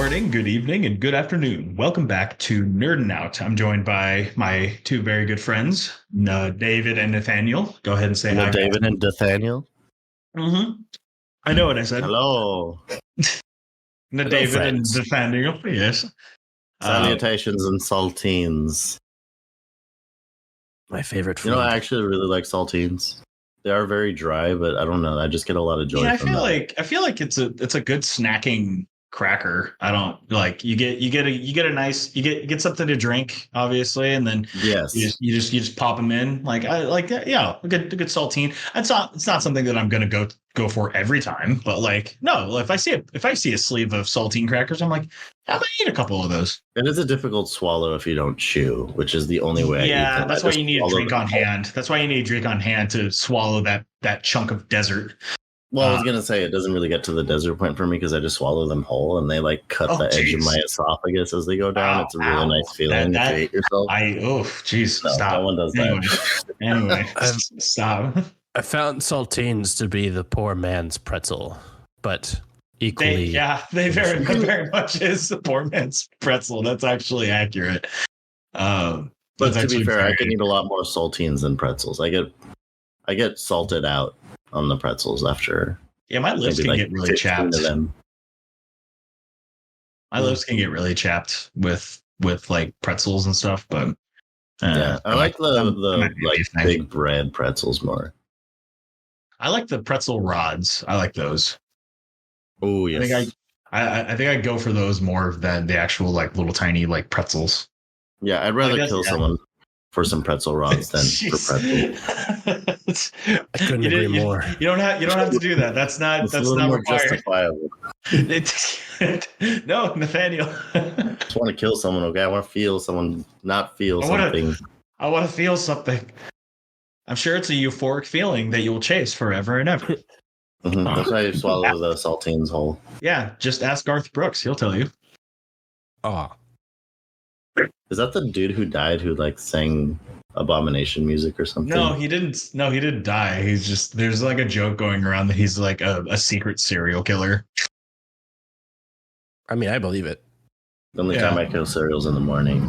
morning, good evening, and good afternoon. Welcome back to Nerdin' Out. I'm joined by my two very good friends, David and Nathaniel. Go ahead and say hi. David and Nathaniel. I know what I said. Hello. David friends. and Nathaniel. Yes. Salutations and saltines. My favorite food. You know, I actually really like saltines. They are very dry, but I don't know. I just get a lot of joy. Yeah, from them. I feel like it's a good snacking cracker. I don't like you get something to drink, obviously, and then Yes, you just pop them in. Like I like that. Yeah, a good saltine. It's not something that I'm gonna go for every time, but like no, if I see a sleeve of saltine crackers, I'm like, I'm gonna eat a couple of those. it is a difficult swallow if you don't chew, which is the only way. Yeah, I eat them. that's why you need a drink on hand. That's why you need a drink on hand to swallow that chunk of desert. Well, I was gonna say it doesn't really get to the desert point for me because I just swallow them whole, and they like cut the edge of my esophagus as they go down. It's a really nice feeling if you hate yourself. Jeez, no, stop. No one does that. Anyway, stop. I found saltines to be the poor man's pretzel, but equally. They very much is the poor man's pretzel. That's actually accurate. But to be fair, I can eat a lot more saltines than pretzels. I get salted out on the pretzels after. Yeah, my lips can get really chapped. My lips can get really chapped with like pretzels and stuff, but yeah, I like the big bread pretzels more. I like the pretzel rods. I like those. Oh yes. I think I'd go for those more than the actual like little tiny like pretzels. Yeah, I'd rather kill someone for some pretzel rods than for pretzels. I couldn't agree more. You don't have to do that. That's not more required. Justifiable. No, Nathaniel. I just want to kill someone. Okay, I want to feel someone, not feel something. I want to feel something. I'm sure it's a euphoric feeling that you will chase forever and ever. That's why you swallow the saltines whole. Yeah, just ask Garth Brooks. He'll tell you. Oh. Is that the dude who died who like sang Abomination music or something? No, he didn't. No, he didn't die. He's just there's like a joke going around that he's like a secret serial killer. I mean, I believe it. The only time I kill cereals in the morning.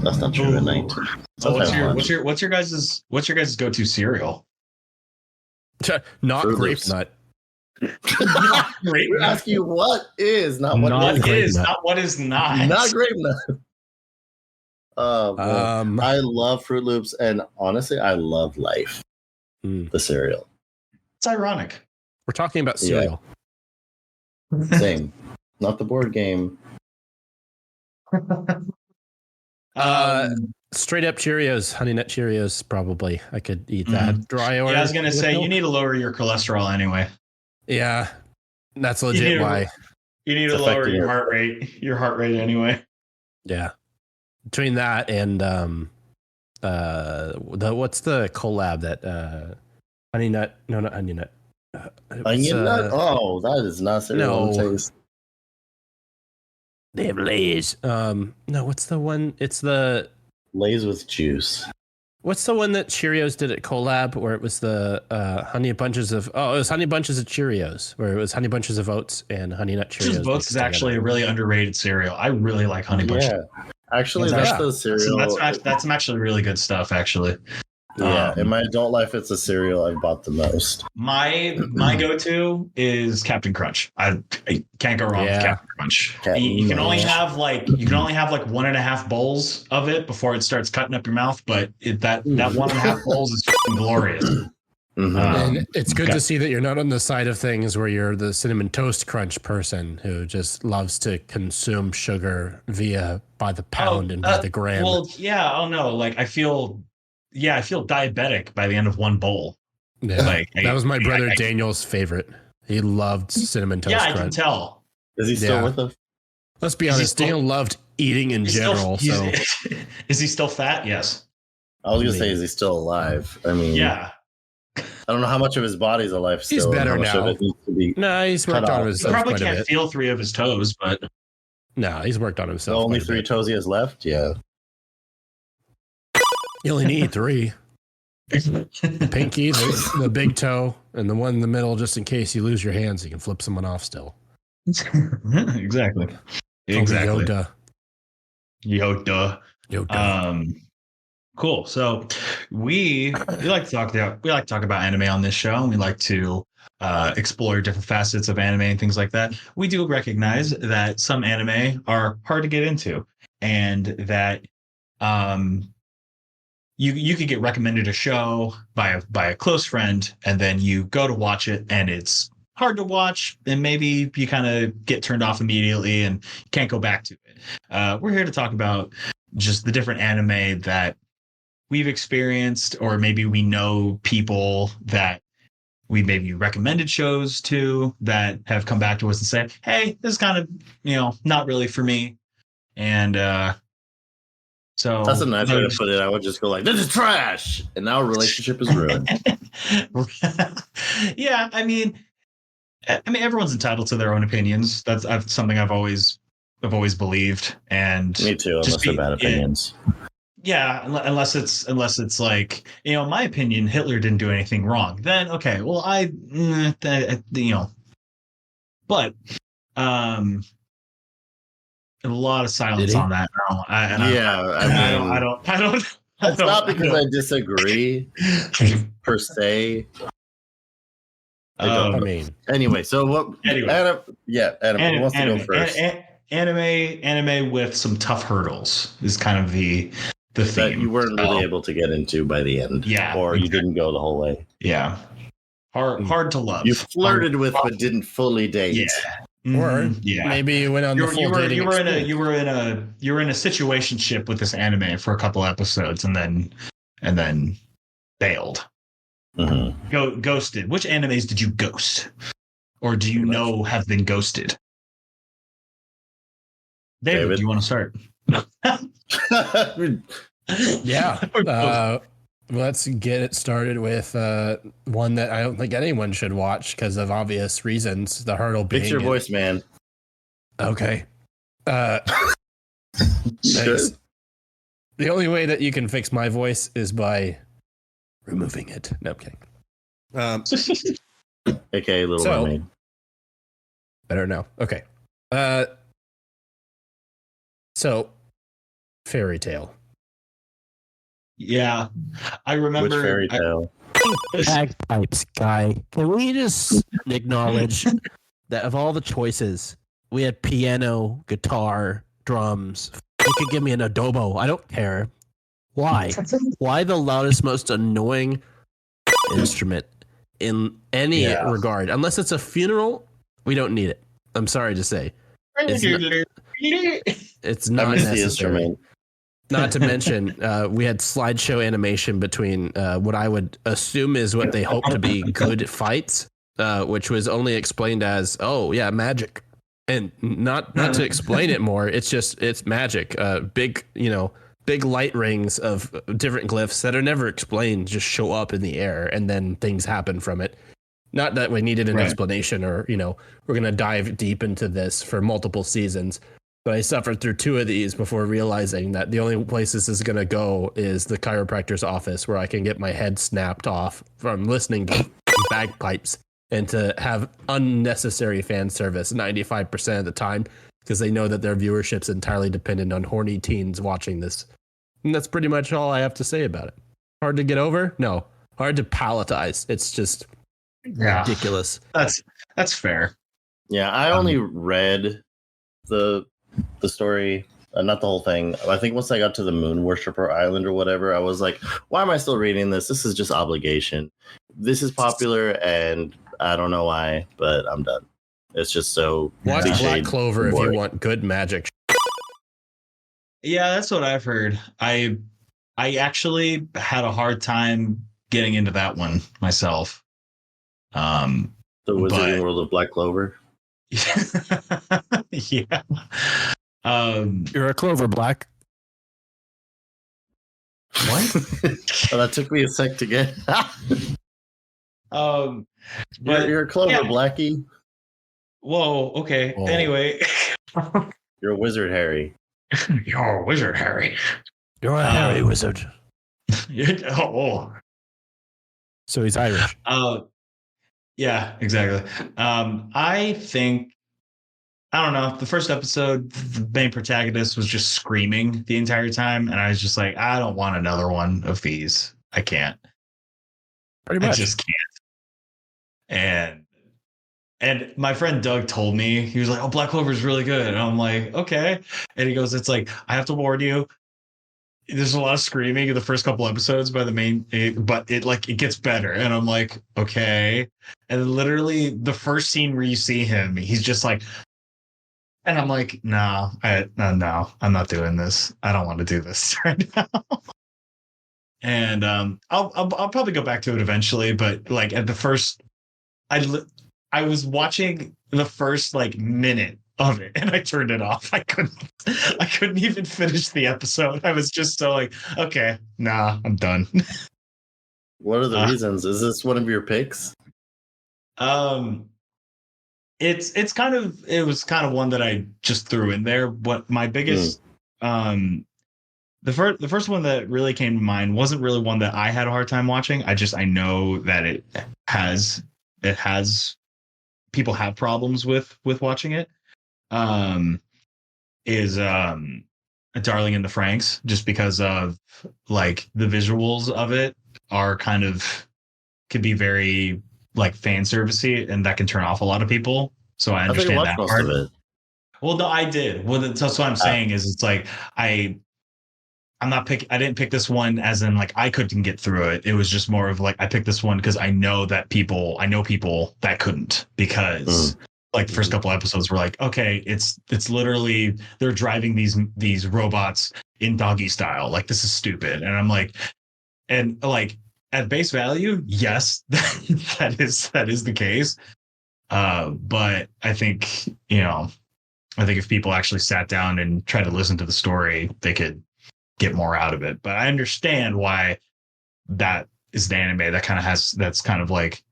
That's not true at night. So what's your guys' go-to cereal? Not grape nut. We're asking you what is, not what is. Not what is not. Not grape nut. I love Fruit Loops, and honestly, I love Life, the cereal. It's ironic. We're talking about cereal. Yeah. Same. Not the board game. Straight up Cheerios, Honey Nut Cheerios, probably. I could eat that. Dry order. Yeah, I was going to say, you need to lower your cholesterol anyway. Yeah, that's legit why. You need to lower your heart rate anyway. Yeah. Between that and what's the collab that Honey Nut? No, not Onion Nut. Onion Nut? Oh, that is not cereal. No. They have Lay's. No, what's the one? It's the Lay's with juice. What's the one that Cheerios did at collab where it was the Honey Bunches of Cheerios, where it was Honey Bunches of Oats and Honey Nut Cheerios. Bunches of Oats is actually a really underrated cereal. I really like Honey Bunches. Yeah. Actually, that's the cereal. So that's some actually really good stuff, actually. Yeah, in my adult life, it's a cereal I've bought the most. My go-to is Captain Crunch. I can't go wrong with Captain Crunch. You can only have like 1.5 bowls of it before it starts cutting up your mouth, but that 1.5 bowls is glorious. And it's good to see that you're not on the side of things where you're the Cinnamon Toast Crunch person who just loves to consume sugar by the pound and by the gram. Well, yeah. Oh no, like I feel diabetic by the end of one bowl. Yeah, that was my brother Daniel's favorite. He loved Cinnamon Toast Crunch. Yeah, I can tell. Is he still with us? Let's be honest. Daniel loved eating in general. Is he still fat? Yes. I was gonna say, is he still alive? I mean, yeah. I don't know how much of his body's alive still. He's better now. No, he's worked on himself. He probably can't feel 3 of his toes, but no, he's worked on himself. Only 3 toes he has left. Yeah. You only need 3. The pinky, the big toe, and the one in the middle, just in case you lose your hands, you can flip someone off still. Exactly. Exactly. Yoda. Cool. So we like to talk about anime on this show, and we like to explore different facets of anime and things like that. We do recognize that some anime are hard to get into, and that you could get recommended a show by a close friend, and then you go to watch it, and it's hard to watch, and maybe you kind of get turned off immediately and you can't go back to it. We're here to talk about just the different anime that we've experienced, or maybe we know people that we maybe recommended shows to that have come back to us and said, hey, this is kind of, not really for me. And so that's a nice way to put it. I would just go like, this is trash, and now a relationship is ruined. Yeah, I mean everyone's entitled to their own opinions. That's something I've always believed. And me too, unless they're bad opinions. Yeah, unless it's like, my opinion, Hitler didn't do anything wrong. Then okay, well but a lot of silence on that now. I don't. It's not because I disagree per se. Anyway, so what? Anyway, Adam wants to go first. Anime with some tough hurdles is kind of the theme that you weren't really able to get into by the end. Yeah, or you didn't go the whole way. Yeah, hard to love. You flirted with, but didn't fully date. Yeah. Or maybe you went on the full dating. You were in a situationship with this anime for a couple episodes and then bailed. Mm-hmm. Ghosted. Which animes did you ghost, or do you know have been ghosted? David, do you want to start? Yeah. Let's get it started with one that I don't think anyone should watch because of obvious reasons. The hurdle being. Fix your voice, man. Okay. Thanks. The only way that you can fix my voice is by removing it. No, I'm kidding. AKA Little Mermaid. Better now. Okay. So, Fairy Tail. Yeah, I remember. Which Fairy Tail? Bagpipes guy. Can we just acknowledge that of all the choices, we had piano, guitar, drums. You could give me an adobo. I don't care. Why? Why the loudest, most annoying instrument in any regard? Unless it's a funeral, we don't need it. I'm sorry to say. It's not necessary. Not to mention, we had slideshow animation between what I would assume is what they hope to be good fights, which was only explained as, magic. And not to explain it more, it's magic. Big light rings of different glyphs that are never explained just show up in the air and then things happen from it. Not that we needed an explanation or, we're going to dive deep into this for multiple seasons. But I suffered through 2 of these before realizing that the only place this is going to go is the chiropractor's office where I can get my head snapped off from listening to bagpipes and to have unnecessary fan service 95% of the time because they know that their viewership's entirely dependent on horny teens watching this. And that's pretty much all I have to say about it. Hard to get over? No. Hard to palatize. It's just ridiculous. That's fair. Yeah, I only read the story, not the whole thing. I think once I got to the Moon Worshipper Island or whatever, I was like, why am I still reading this? This is just obligation. This is popular and I don't know why, but I'm done. It's just so watch Black Clover if you want good magic. Yeah, that's what I've heard. I actually had a hard time getting into that one myself. The Wizarding World of Black Clover. Yeah. You're a Clover Black. What? Well, that took me a sec to get. But you're a Clover Blackie. Whoa. Okay. Whoa. Anyway, you're a wizard, Harry. You're a wizard, Harry. You're a Harry wizard. So he's Irish. Yeah, exactly. I think I don't know. The first episode, the main protagonist was just screaming the entire time, and I was just like, I don't want another one of these. I can't. Pretty much. I just can't. And my friend Doug told me, he was like, "Oh, Black Clover is really good." And I'm like, "Okay." And he goes, "It's like, I have to warn you, there's a lot of screaming in the first couple episodes by the main, but it gets better." And I'm like, "Okay." And literally the first scene where you see him, he's just like, and I'm like, no, I'm not doing this. I don't want to do this right now. And I'll probably go back to it eventually, but like at the first, I was watching the first like minute of it and I turned it off. I couldn't even finish the episode. I was just so like, okay, nah, I'm done. What are the reasons? Is this one of your picks? It was kind of one that I just threw in there. What my biggest the first one that really came to mind wasn't really one that I had a hard time watching. I know that it has people have problems with watching it. Is A Darling in the Franxx, just because of like the visuals of it are could be very like fan servicey, and that can turn off a lot of people. So I understand that part. Of it. Well, no, I did. Well, that's what I'm saying is it's like I didn't pick this one as in like I couldn't get through it. It was just more of like I picked this one because I know people that couldn't, because like the first couple episodes were like, okay, it's literally they're driving these robots in doggy style. Like, this is stupid. And I'm like, and like at base value, yes, that is the case. But I think, if people actually sat down and tried to listen to the story, they could get more out of it. But I understand why that is the anime that that's kind of like,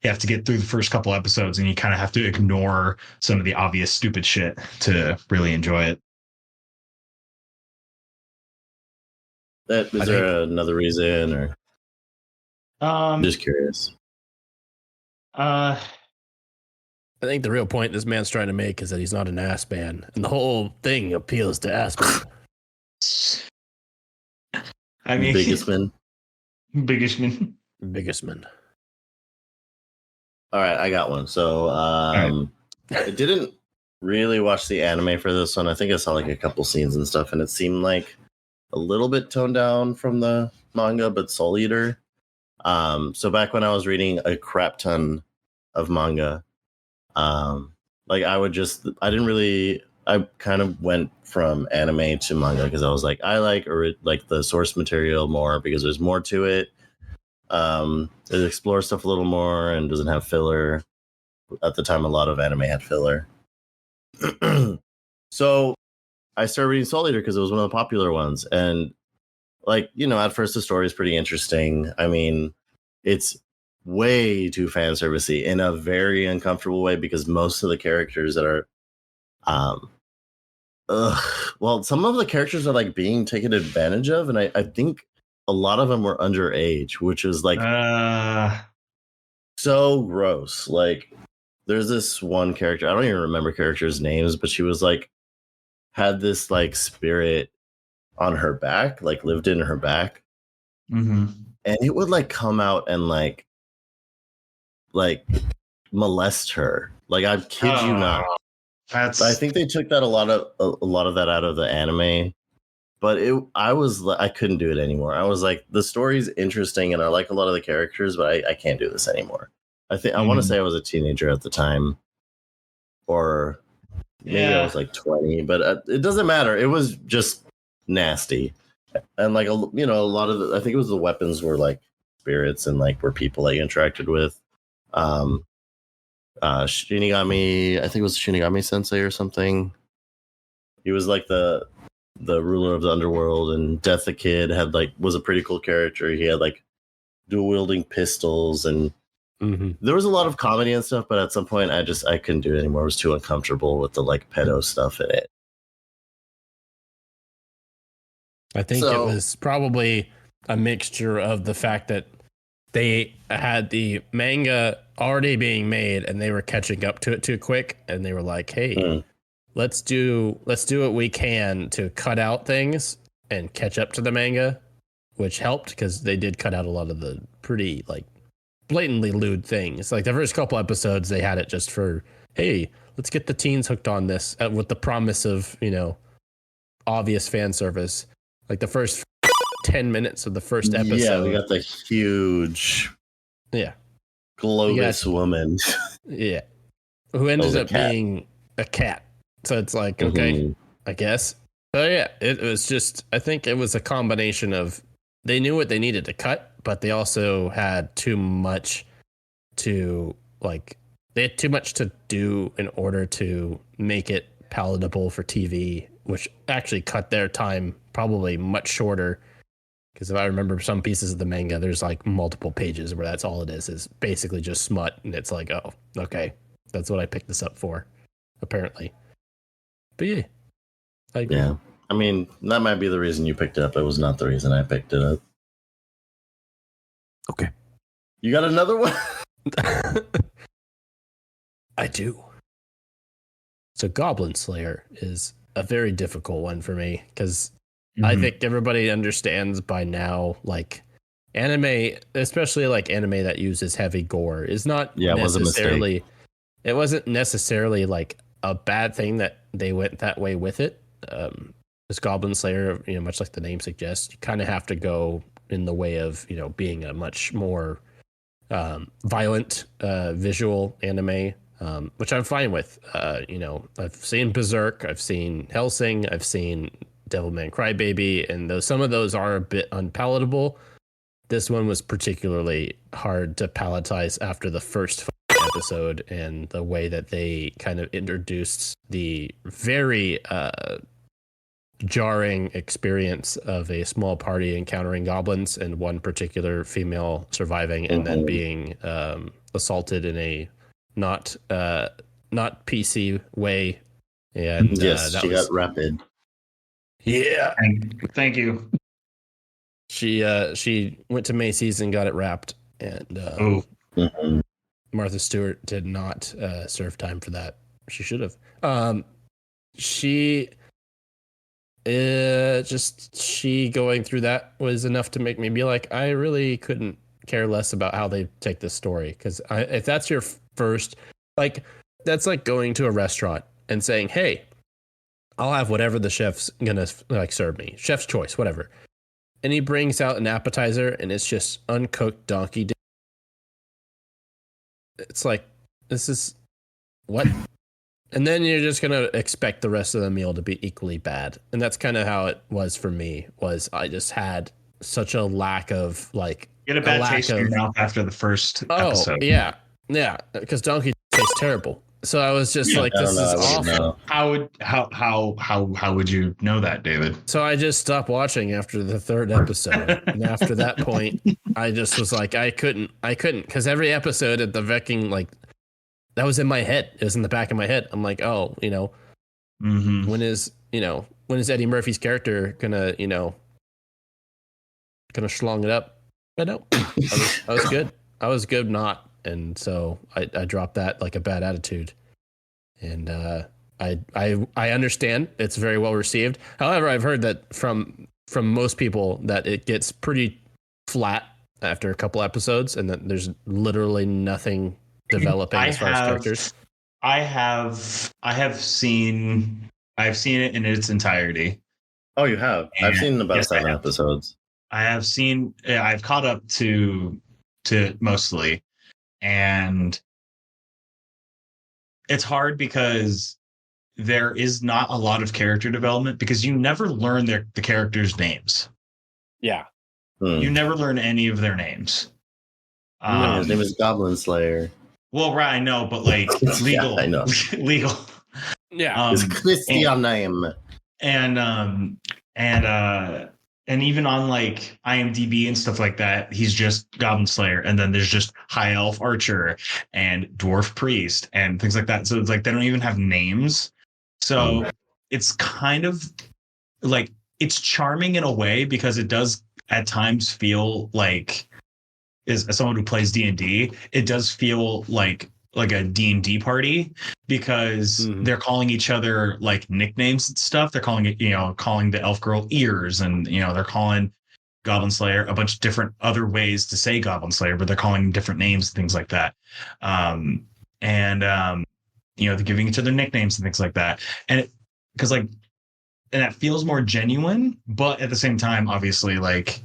you have to get through the first couple episodes and you kind of have to ignore some of the obvious stupid shit to really enjoy it. Is there another reason, or just curious? I think the real point this man's trying to make is that he's not an ass man, and the whole thing appeals to ass men. I mean, biggest man. All right, I got one. So I didn't really watch the anime for this one. I think I saw like a couple scenes and stuff, and it seemed like a little bit toned down from the manga, but Soul Eater. So back when I was reading a crap ton of manga, I kind of went from anime to manga because I was like, I like the source material more because there's more to it. It explores stuff a little more and doesn't have filler. At the time, a lot of anime had filler. So I started reading Soul Eater because it was one of the popular ones. And at first the story is pretty interesting. I mean, it's way too fan servicey in a very uncomfortable way because most of the characters that are some of the characters are like being taken advantage of, and I think a lot of them were underage, which is like so gross. Like, there's this one character, I don't even remember characters' names, but she was like had this like spirit on her back, like lived in her back, and it would like come out and like molest her. Like, I kid you not. I think they took that a lot of that out of the anime. But I couldn't do it anymore. I was like, the story's interesting and I like a lot of the characters, but I can't do this anymore. I want to say I was a teenager at the time, or maybe I was like 20, but it doesn't matter. It was just nasty. And like, a lot of I think it was the weapons were like spirits and like were people that you interacted with. Shinigami, I think it was Shinigami Sensei or something. He was like the ruler of the underworld, and Death the Kid was a pretty cool character. He had like dual wielding pistols, and there was a lot of comedy and stuff, but at some point I couldn't do it anymore. I was too uncomfortable with the like pedo stuff in it. I think it was probably a mixture of the fact that they had the manga already being made and they were catching up to it too quick, and they were like, hey, let's do what we can to cut out things and catch up to the manga, which helped because they did cut out a lot of the pretty like blatantly lewd things. Like the first couple episodes, they had it just for, hey, let's get the teens hooked on this with the promise of, you know, obvious fan service. Like the first 10 minutes of the first episode. Yeah, we got the huge Globus woman. Yeah. Who ended up being a cat. So it's like, okay, I guess. But yeah, it was just, I think it was a combination of they knew what they needed to cut, but they also had too much to like, they had too much to do in order to make it palatable for TV, which actually cut their time probably much shorter. Because if I remember some pieces of the manga, there's like multiple pages where that's all it is basically just smut. And it's like, oh, okay, that's what I picked this up for, apparently. But yeah. Yeah. I mean, that might be the reason you picked it up. It was not the reason I picked it up. Okay. You got another one? I do. So Goblin Slayer is a very difficult one for me because I think everybody understands by now, like anime, especially like anime that uses heavy gore, is not necessarily. It wasn't necessarily like a bad thing that they went that way with it. This Goblin Slayer, you know, much like the name suggests, you kind of have to go in the way of, you know, being a much more violent visual anime, which I'm fine with. You know, I've seen Berserk, I've seen Hellsing, I've seen Devilman Crybaby, and some of those are a bit unpalatable. This one was particularly hard to palatize after the first episode and the way that they kind of introduced the very jarring experience of a small party encountering goblins and one particular female surviving and then being assaulted in a not PC way. And yes, she got rapid. Yeah, thank you. She went to Macy's and got it wrapped, and Martha Stewart did not serve time for that. She should have. She going through that was enough to make me be like, I really couldn't care less about how they take this story, because if that's your first, like, that's like going to a restaurant and saying, hey, I'll have whatever the chef's gonna like serve me, chef's choice, whatever. And he brings out an appetizer and it's just uncooked donkey dick. It's like, this is what? And then you're just gonna expect the rest of the meal to be equally bad. And that's kind of how it was for me. Was I just had such a lack of like, you get a bad taste in your mouth after the first episode. Yeah, because donkey tastes terrible. So I was just like, this is awful. How would you know that, David? So I just stopped watching after the third episode. And after that point, I just was like, I couldn't, because every episode at the Viking, like, that was in my head. It was in the back of my head. I'm like, oh, you know, when is Eddie Murphy's character gonna schlong it up? But no, I was good. I was good not. And so I dropped that like a bad attitude. And I understand it's very well received. However, I've heard that from most people that it gets pretty flat after a couple episodes and that there's literally nothing developing as far as characters. I have seen it in its entirety. Oh, you have? And I've seen about 7 episodes. I've caught up to mostly. And it's hard because there is not a lot of character development because you never learn the characters' names. Yeah. You never learn any of their names. His name is Goblin Slayer. Well, right, I know, but like legal. Yeah, I know. Legal. Yeah. It's Christian name. And even on like IMDb and stuff like that, he's just Goblin Slayer. And then there's just High Elf Archer and Dwarf Priest and things like that. So it's like they don't even have names. So it's kind of like, it's charming in a way because it does at times feel like, as someone who plays D&D, it does feel like like a D&D party because they're calling each other like nicknames and stuff. They're calling it, calling the elf girl Ears, and they're calling Goblin Slayer a bunch of different other ways to say Goblin Slayer, but they're calling them different names and things like that. They're giving each other nicknames and things like that. And that feels more genuine, but at the same time, obviously, like,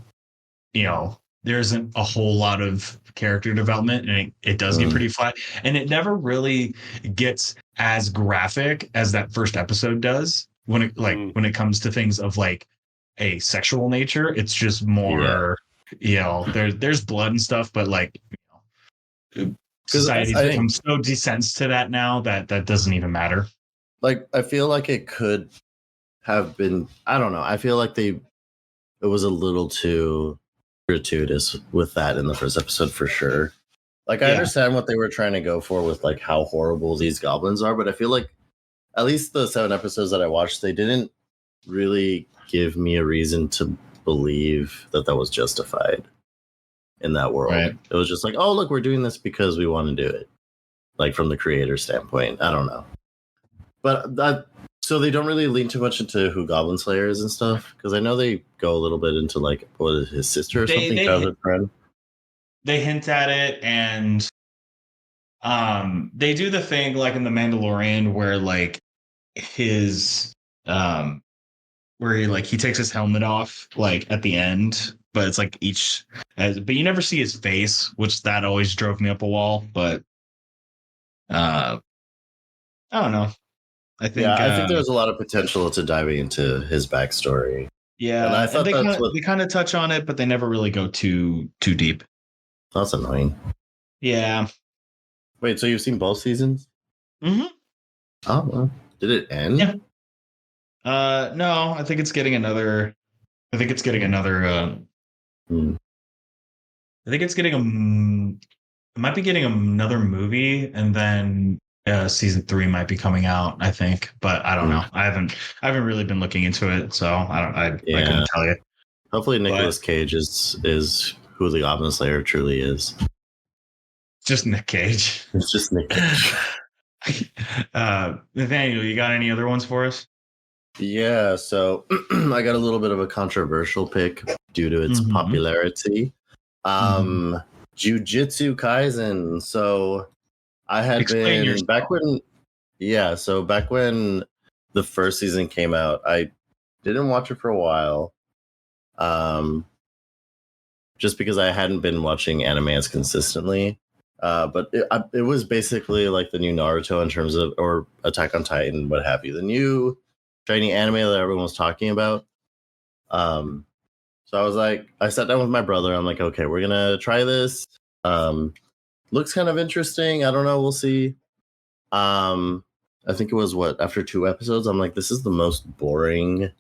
there isn't a whole lot of character development, and it does get pretty flat, and it never really gets as graphic as that first episode does when it comes to things of like a sexual nature. It's just more, there's blood and stuff, but like, society's become so desensed to that now that doesn't even matter. Like, I feel like it could have been, I don't know. I feel like it was a little too gratuitous with that in the first episode for sure. Like, I understand what they were trying to go for with like how horrible these goblins are, but I feel like at least the 7 episodes that I watched, they didn't really give me a reason to believe that was justified in that world. Right. It was just like, oh, look, we're doing this because we want to do it. Like, from the creator standpoint, I don't know. But so they don't really lean too much into who Goblin Slayer is and stuff, because I know they go a little bit into like, what is his sister or something, childhood friend. They hint at it, and they do the thing like in The Mandalorian where like his where he takes his helmet off like at the end, but it's like but you never see his face, which that always drove me up a wall. But I don't know. I think there's a lot of potential to diving into his backstory. Yeah, and I thought they kind of touch on it, but they never really go too deep. That's annoying. Yeah. Wait, so you've seen both seasons? Mm-hmm. Oh, well. Did it end? Yeah. No, I think it's getting another. I think it's getting another. I think it's getting it might be getting another movie, and then season 3 might be coming out, I think, but I don't know. I haven't really been looking into it, so I couldn't tell you. Hopefully Nicolas Cage is who the Goblin Slayer truly is. Just Nick Cage. It's just Nick Cage. Nathaniel, you got any other ones for us? Yeah, so I got a little bit of a controversial pick due to its popularity. Jujutsu Kaisen. So I had back when the first season came out, I didn't watch it for a while. Just because I hadn't been watching anime as consistently. But it was basically like the new Naruto in terms of, or Attack on Titan, what have you. The new shiny anime that everyone was talking about. So I was like, I sat down with my brother. I'm like, okay, we're going to try this. Looks kind of interesting. I don't know. We'll see. I think it was after 2 episodes, I'm like, this is the most boring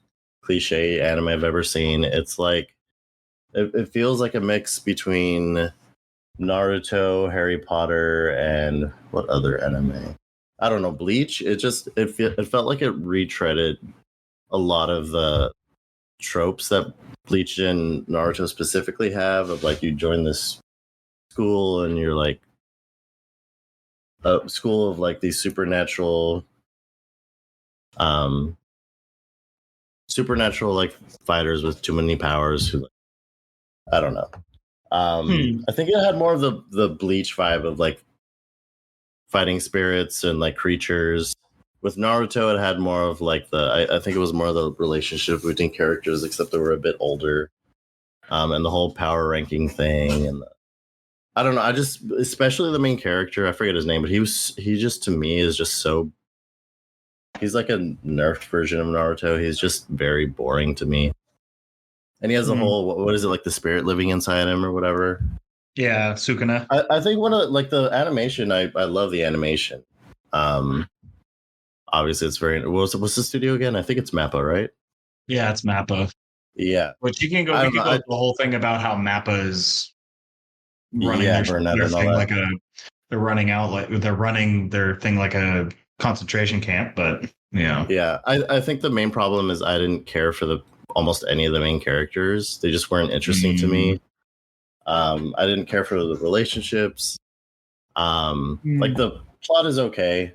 cliche anime I've ever seen. It's like, it feels like a mix between Naruto, Harry Potter, and what other anime? I don't know, Bleach. It felt like it retreaded a lot of the tropes that Bleach and Naruto specifically have, of like, you join this school and you're like a school of like these supernatural like fighters with too many powers who, I don't know. I think it had more of the Bleach vibe of like fighting spirits and like creatures. With Naruto, it had more of like I think it was more of the relationship between characters, except they were a bit older. And the whole power ranking thing, and I don't know. I just, especially the main character, I forget his name, but he just, to me, is just so. He's like a nerfed version of Naruto. He's just very boring to me. And he has a whole, what is it, like the spirit living inside him or whatever? Yeah, Sukuna. I think one of like the animation, I love the animation. Obviously it's very, what's the studio again? I think it's Mappa, right? Yeah, it's Mappa. Yeah. But you can go, we can go the whole thing about how Mappa is running their thing like they're running their thing like a concentration camp, but yeah. Yeah. I think the main problem is I didn't care for almost any of the main characters. They just weren't interesting to me. I didn't care for the relationships. Like the plot is okay.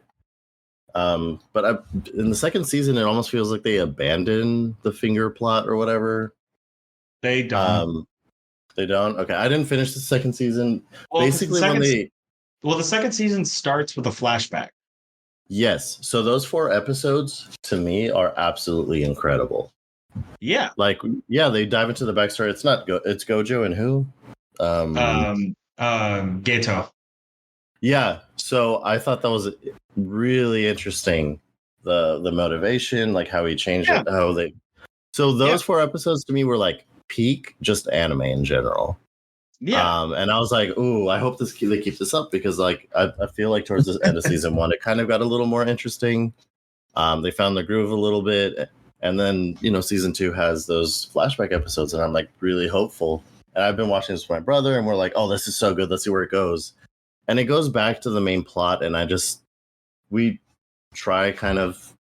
But in the second season, it almost feels like they abandoned the finger plot or whatever. They don't. They don't. Okay, I didn't finish the second season. Well, basically, the second season starts with a flashback. Yes. So those 4 episodes to me are absolutely incredible. Yeah. Like, yeah, they dive into the backstory. It's not it's Gojo and who? Geto. Yeah. So I thought that was really interesting. The motivation, like how he changed it, how they. So those 4 episodes to me were like peak just anime in general. Yeah. And I was like, ooh, I hope they keep this up because like I feel like towards the end of season 1, it kind of got a little more interesting. They found the groove a little bit. And then, season 2 has those flashback episodes, and I'm like really hopeful. And I've been watching this with my brother, and we're like, oh, this is so good. Let's see where it goes. And it goes back to the main plot, and we try kind of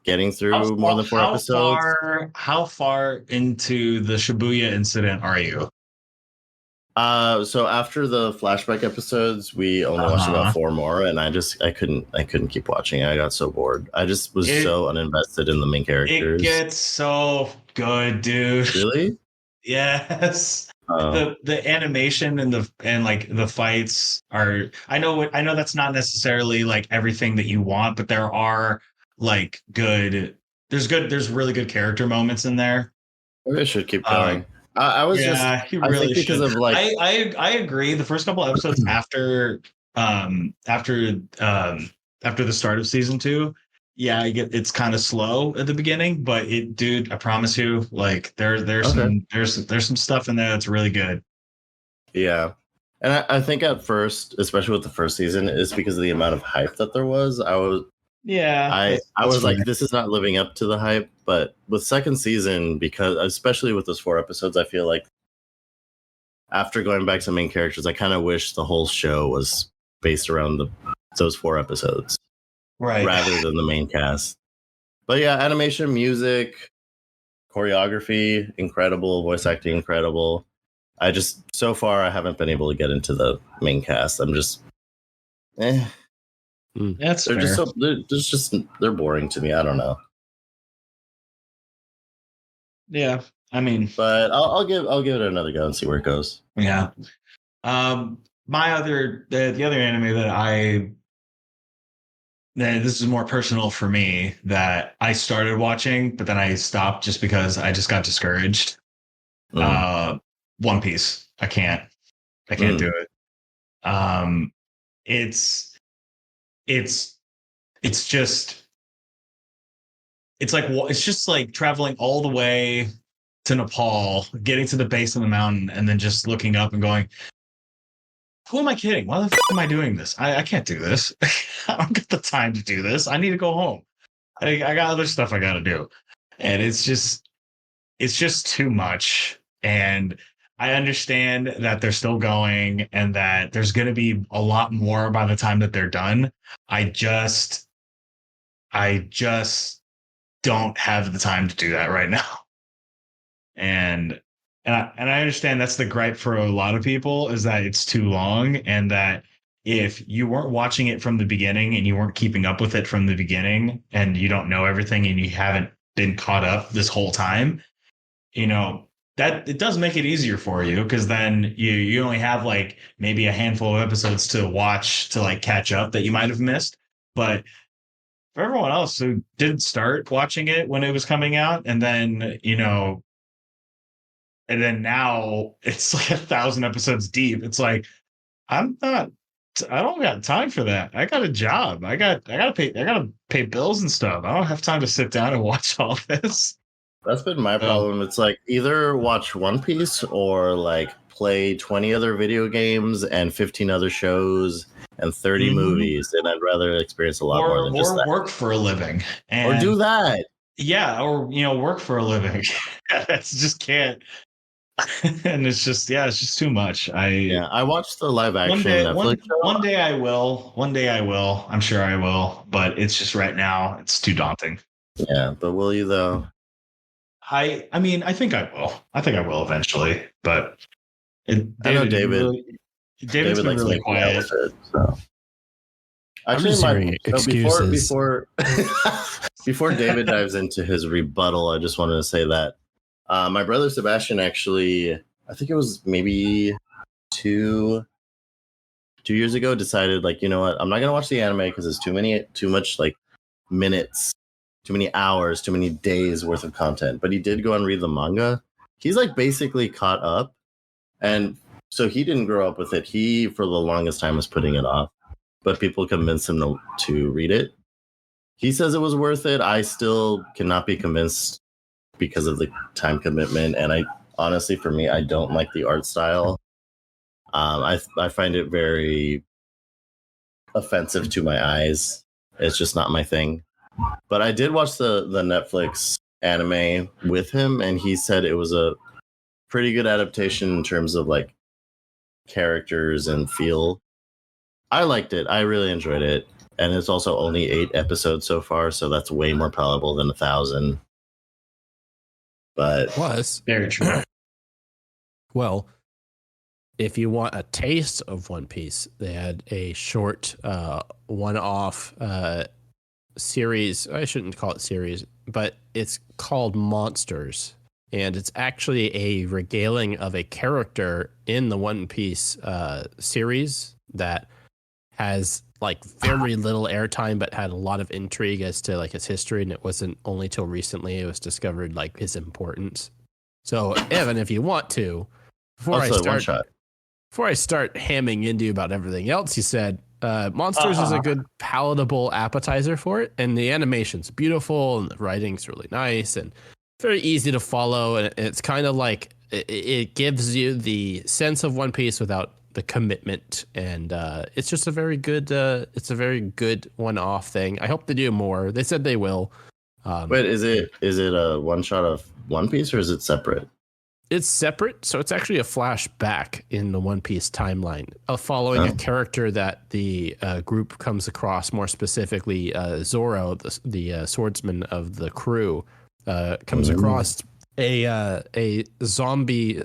getting through more than 4 episodes. How far into the Shibuya incident are you? So after the flashback episodes, we only watched about 4 more, and I couldn't keep watching. I got so bored. I just was so uninvested in the main characters. It gets so good, dude. Really? Yes. The animation and the fights are. I know that's not necessarily like everything that you want, but there are like good. There's really good character moments in there. Maybe I should keep going. I was you really should. Because of like I agree. The first couple episodes after the start of season 2, it's kind of slow at the beginning, but dude, I promise you, like there's some stuff in there that's really good. Yeah. And I think at first, especially with the first season, is because of the amount of hype that there was. I was like, this is not living up to the hype. But with second season, because especially with those 4 episodes, I feel like after going back to main characters, I kind of wish the whole show was based around those 4 episodes, right, rather than the main cast. But yeah, animation, music, choreography, incredible. Voice acting, incredible. So far, I haven't been able to get into the main cast. I'm just, That's they're fair. They're boring to me. I don't know. Yeah, I mean, but I'll give it another go and see where it goes. Yeah. The other anime that this is more personal for me that I started watching, but then I stopped just because I just got discouraged. One Piece. I can't do it. It's just like traveling all the way to Nepal, getting to the base of the mountain, and then just looking up and going, who am I kidding? Why the f am I doing this? I can't do this. I don't get the time to do this. I need to go home. I got other stuff I got to do. And it's just too much. And I understand that they're still going and that there's going to be a lot more by the time that they're done. I just don't have the time to do that right now. And I understand that's the gripe for a lot of people, is that it's too long, and that if you weren't watching it from the beginning and you weren't keeping up with it from the beginning and you don't know everything and you haven't been caught up this whole time, that it does make it easier for you, because then you only have like maybe a handful of episodes to watch to like catch up that you might have missed. But for everyone else who didn't start watching it when it was coming out, and then now it's like 1,000 episodes deep, it's like I don't got time for that. I got a job. I gotta pay bills and stuff. I don't have time to sit down and watch all this. That's been my problem. It's like either watch One Piece or like play 20 other video games and 15 other shows and 30 movies, and I'd rather experience a lot more than just that. Or work for a living. Or do that. Yeah, or work for a living. That's just can't. And it's just too much. I watched the live action Netflix show. One day I will. I'm sure I will. But it's just right now, it's too daunting. Yeah, but will you though? I mean, I think I will. I think I will eventually. But I know David. David likes really quiet. It, so. Actually, before David dives into his rebuttal, I just wanted to say that my brother Sebastian actually, I think it was maybe two years ago, decided like, you know what, I'm not gonna watch the anime because it's too much like minutes, too many hours, too many days worth of content. But he did go and read the manga. He's like basically caught up, and so he didn't grow up with it. He for the longest time was putting it off, but people convinced him to read it. He says it was worth it. I still cannot be convinced because of the time commitment, and I honestly, for me, I don't like the art style. I find it very offensive to my eyes. It's just not my thing. But I did watch the Netflix anime with him, and he said it was a pretty good adaptation in terms of like characters and feel. I liked it. I really enjoyed it. And it's also only 8 episodes so far, so that's way more palatable than 1,000. But plus, very true. Well, if you want a taste of One Piece, they had a short one-off series. I shouldn't call it series, but it's called Monsters. And it's actually a regaling of a character in the One Piece series that has like very little airtime, but had a lot of intrigue as to like his history. And it wasn't only till recently it was discovered like his importance. So Evan, if you want to, before I start hamming into you about everything else you said, Monsters is a good palatable appetizer for it. And the animation's beautiful and the writing's really nice and very easy to follow. And it's kind of like it gives you the sense of One Piece without the commitment. And it's just a very good one-off thing. I hope they do more. They said they will. Wait, is it a one shot of One Piece or is it separate? It's separate, so it's actually a flashback in the One Piece timeline, following a character that the group comes across, more specifically Zoro, the swordsman of the crew, comes across a zombie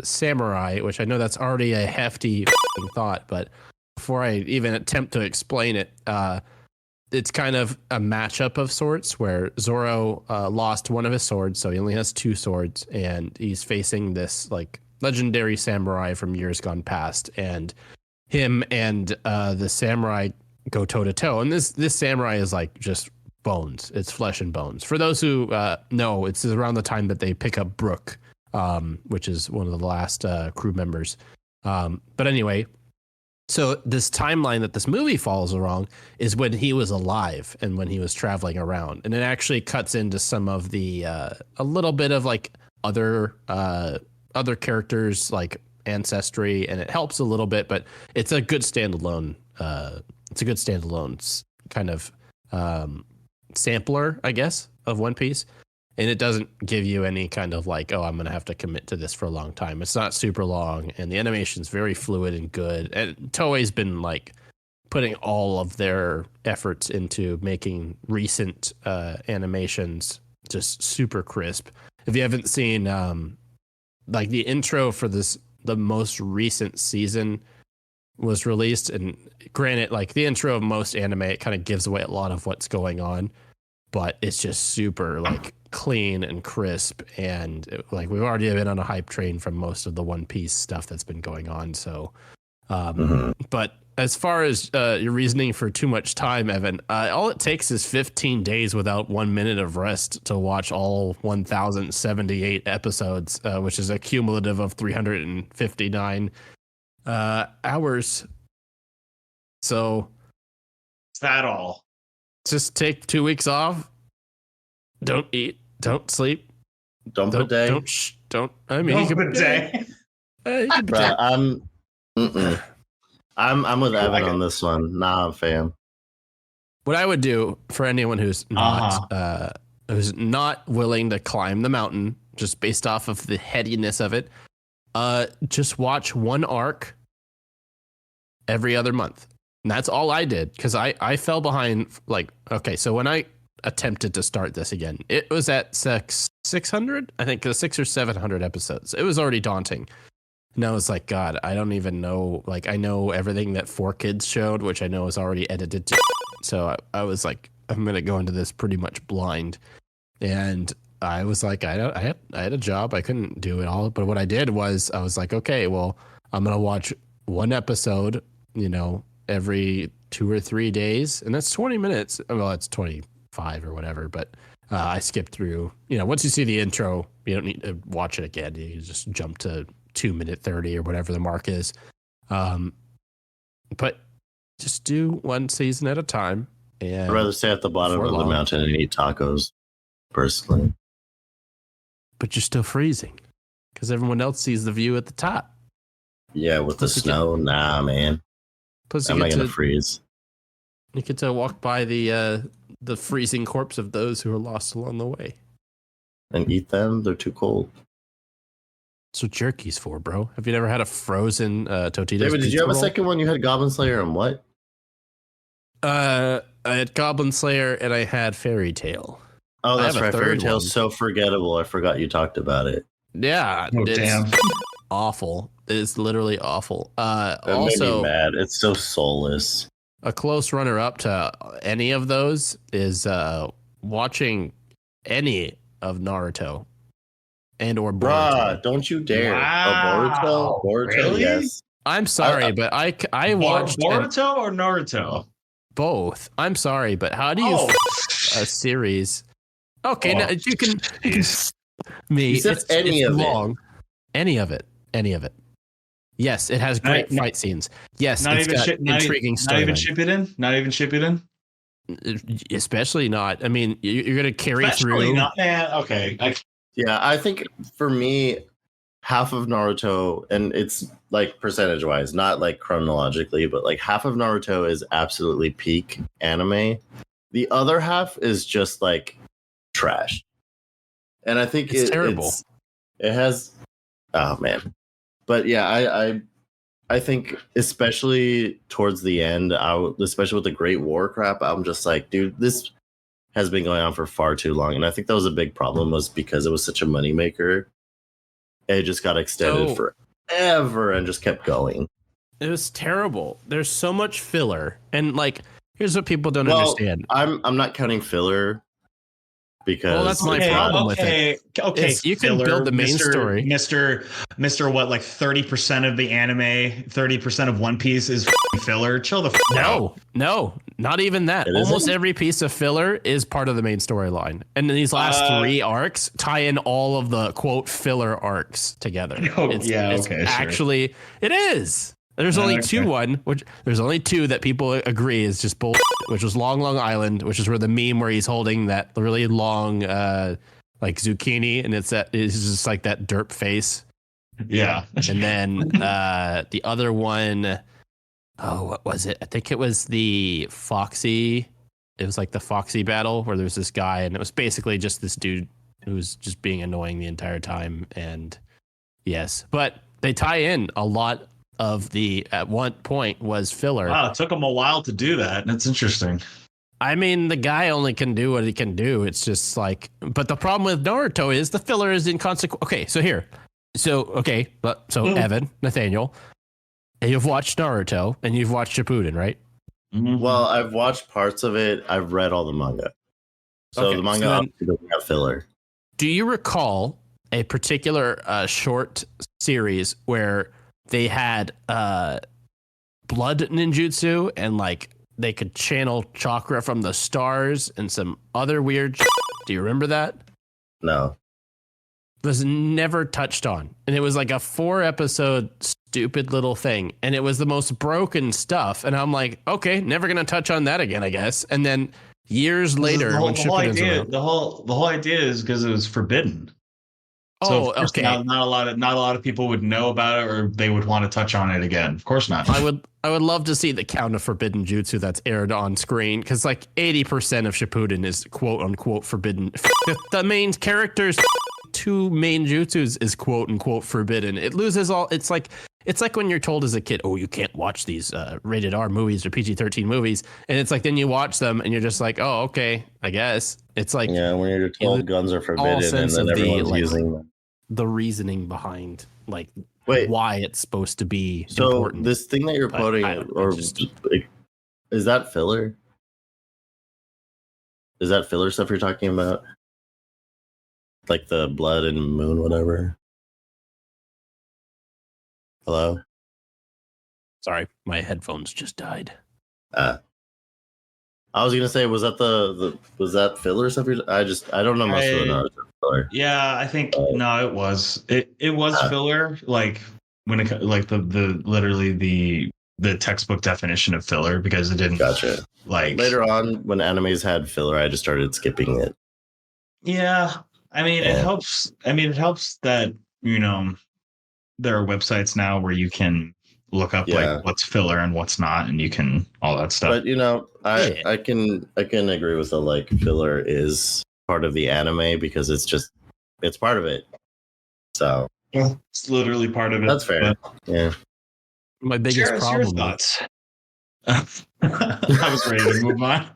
samurai, which I know that's already a hefty thought, but before I even attempt to explain it, it's kind of a matchup of sorts where Zoro lost one of his swords, so he only has 2 swords, and he's facing this like legendary samurai from years gone past, and him and the samurai go toe to toe, and this samurai is like just bones. It's flesh and bones. For those who know, it's around the time that they pick up Brook, which is one of the last crew members. But anyway. So this timeline that this movie follows along is when he was alive and when he was traveling around. And it actually cuts into some of the a little bit of like other characters like ancestry, and it helps a little bit, but it's a good standalone kind of sampler, I guess, of One Piece. And it doesn't give you any kind of like, oh, I'm going to have to commit to this for a long time. It's not super long, and the animation's very fluid and good. And Toei's been like putting all of their efforts into making recent animations just super crisp. If you haven't seen like the intro for the most recent season was released, and granted, like the intro of most anime, it kind of gives away a lot of what's going on, but it's just super like clean and crisp, and like we've already been on a hype train from most of the One Piece stuff that's been going on. So, but as far as your reasoning for too much time, Evan, all it takes is 15 days without 1 minute of rest to watch all 1,078 episodes, which is a cumulative of 359 hours. So, is that all? Just take 2 weeks off. Don't eat. Don't sleep. Don't bidet. Don't. I mean, you can bidet. I'm with Evan on this one. Nah, fam. What I would do for anyone who's not willing to climb the mountain, just based off of the headiness of it, just watch one arc every other month. And that's all I did, because I fell behind. Like, okay, so when I attempted to start this again, it was at 600, I think, 600 or 700 episodes. It was already daunting. And I was like, God, I don't even know. Like, I know everything that 4Kids showed, which I know is already edited. So I was like, I'm going to go into this pretty much blind. And I was like, I had a job. I couldn't do it all. But what I did was I was like, okay, well, I'm going to watch one episode, every 2 or 3 days. And that's 20 minutes. Well, it's 25 or whatever. But I skipped through, once you see the intro, you don't need to watch it again. You just jump to 2:30 or whatever the mark is. But just do one season at a time. And I'd rather stay at the bottom of the mountain and eat tacos, personally. But you're still freezing because everyone else sees the view at the top. Yeah, with the snow. Nah, man. Plus I'm not going to freeze. You get to walk by the freezing corpse of those who are lost along the way. And eat them? They're too cold. That's what jerky's for, bro. Have you never had a frozen Totitos? David, did you have a second one? You had Goblin Slayer and what? I had Goblin Slayer and I had Fairy Tale. Oh, that's right. Fairy Tale's so forgettable. I forgot you talked about it. Yeah. Damn. Awful. It's literally awful. Also, made me mad. It's so soulless. A close runner up to any of those is watching any of Naruto and or Boruto. Bruh, don't you dare. Wow. Boruto, really? Yes. I'm sorry, but I watched Boruto or Naruto? Both. I'm sorry, but how do you a series? Okay, now you can me. It's any of long. it. Any of it. Yes, it has great fight scenes. Yes, not it's even got intriguing not even Shippuden. Not even Shippuden. Especially not. I mean, you're gonna carry Especially through. Not, man. Okay. Yeah, I think for me, half of Naruto, and it's like percentage wise, not like chronologically, but like half of Naruto is absolutely peak anime. The other half is just like trash. And I think it's terrible. It has, oh man. But yeah, I think especially towards the end, especially with the Great War crap, I'm just like, dude, this has been going on for far too long. And I think that was a big problem, was because it was such a moneymaker. It just got extended forever and just kept going. It was terrible. There's so much filler. And like, here's what people don't understand. I'm not counting filler. Because that's my problem with it. Okay, you can build the main story. Mr. What, like 30% of the anime, 30% of One Piece is filler? Chill the out. No, not even that. Almost every piece of filler is part of the main storyline. And then these last 3 arcs tie in all of the quote filler arcs together. Actually, it is. There's only there's only 2 that people agree is just bull, which was Long Island, which is where the meme where he's holding that really long like zucchini, and it's just like that derp face. Yeah. And then the other one, what was it? I think it was the Foxy. It was like the Foxy battle where there's this guy, and it was basically just this dude who was just being annoying the entire time. And yes, but they tie in a lot of the at one point was filler. Wow, it took him a while to do that. That's interesting. I mean, the guy only can do what he can do. It's just like, but the problem with Naruto is the filler is inconsequential. Okay, Evan, Nathaniel, you've watched Naruto and you've watched Shippuden, right? Mm-hmm. Well, I've watched parts of it. I've read all the manga. So the manga obviously doesn't have filler. Do you recall a particular short series where they had blood ninjutsu and like they could channel chakra from the stars and some other weird shit? Do you remember that? No. It was never touched on. And it was like a 4-episode stupid little thing. And it was the most broken stuff. And I'm like, okay, never going to touch on that again, I guess. And then years later, the whole idea is because it was forbidden. So okay. Not a lot of people would know about it, or they would want to touch on it again. Of course not. I would love to see the count of forbidden jutsu that's aired on screen, because like 80% of Shippuden is quote unquote forbidden. The main character's 2 main jutsus is quote unquote forbidden. It loses all. It's like when you're told as a kid, oh, you can't watch these rated R movies or PG-13 movies, and it's like then you watch them and you're just like, oh, okay, I guess. It's like, yeah, when you're told guns are forbidden and then everyone's using them. The reasoning behind like why it's supposed to be important. This thing that you're quoting, is that filler? Is that filler stuff you're talking about? Like the blood and moon, whatever? Hello? Sorry, my headphones just died. I was gonna say, was that filler stuff? I don't know most of the filler. Yeah, I think no, it was filler. Like when it like the literally the textbook definition of filler, because it didn't. Gotcha. Like later on, when animes had filler, I just started skipping it. Yeah, I mean it helps. I mean it helps that there are websites now where you can look up like what's filler and what's not, and you can all that stuff. But I can agree with the like filler is part of the anime because it's part of it. So it's literally part of it. That's fair. Yeah. My biggest problem. Your thoughts. I was ready to move on.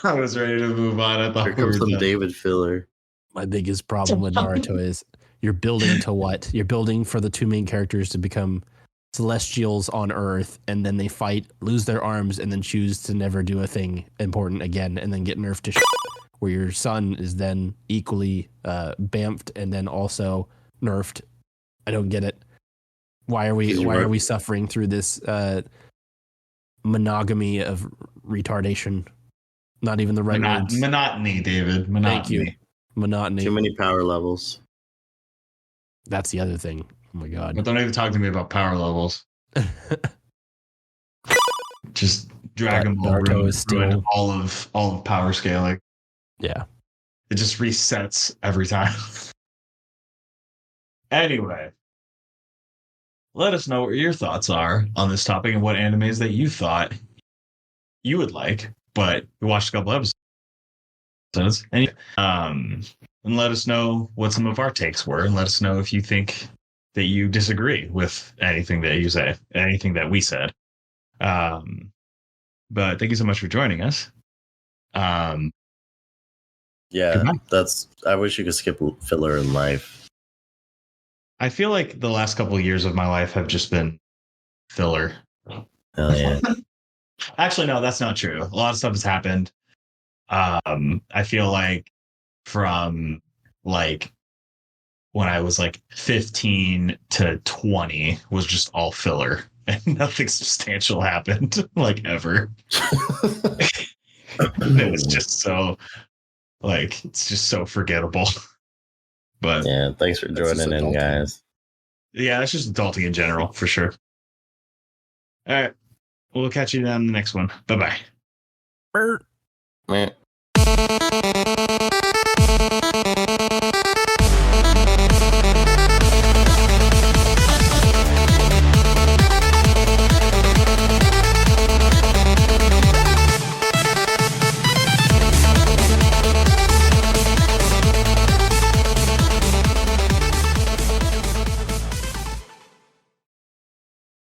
I was ready to move on. I thought here comes some David filler. My biggest problem with Naruto is you're building to what? You're building for the two main characters to become celestials on Earth, and then they fight, lose their arms, and then choose to never do a thing important again, and then get nerfed to shit. Where your son is then equally bamfed and then also nerfed. I don't get it. Why are we suffering through this monogamy of retardation? Not even the right words. Monotony, David. Monotony. Thank you. Monotony. Too many power levels. That's the other thing. Oh my god. But don't even talk to me about power levels. Just Dragon Ball ruined all of power scaling. Yeah. It just resets every time. Anyway. Let us know what your thoughts are on this topic and what animes that you thought you would like, but we watched a couple episodes. And let us know what some of our takes were, and let us know if you think that you disagree with anything that you say, anything that we said. But thank you so much for joining us. I wish you could skip filler in life. I feel like the last couple of years of my life have just been filler. Hell yeah. Actually, no, that's not true. A lot of stuff has happened. I feel like from like when I was like 15 to 20 was just all filler and nothing substantial happened like ever. It was just so like, it's just so forgettable. But yeah, thanks for joining in, guys. Yeah, it's just adulting in general, for sure. All right. We'll catch you on the next one. Bye-bye. Bye.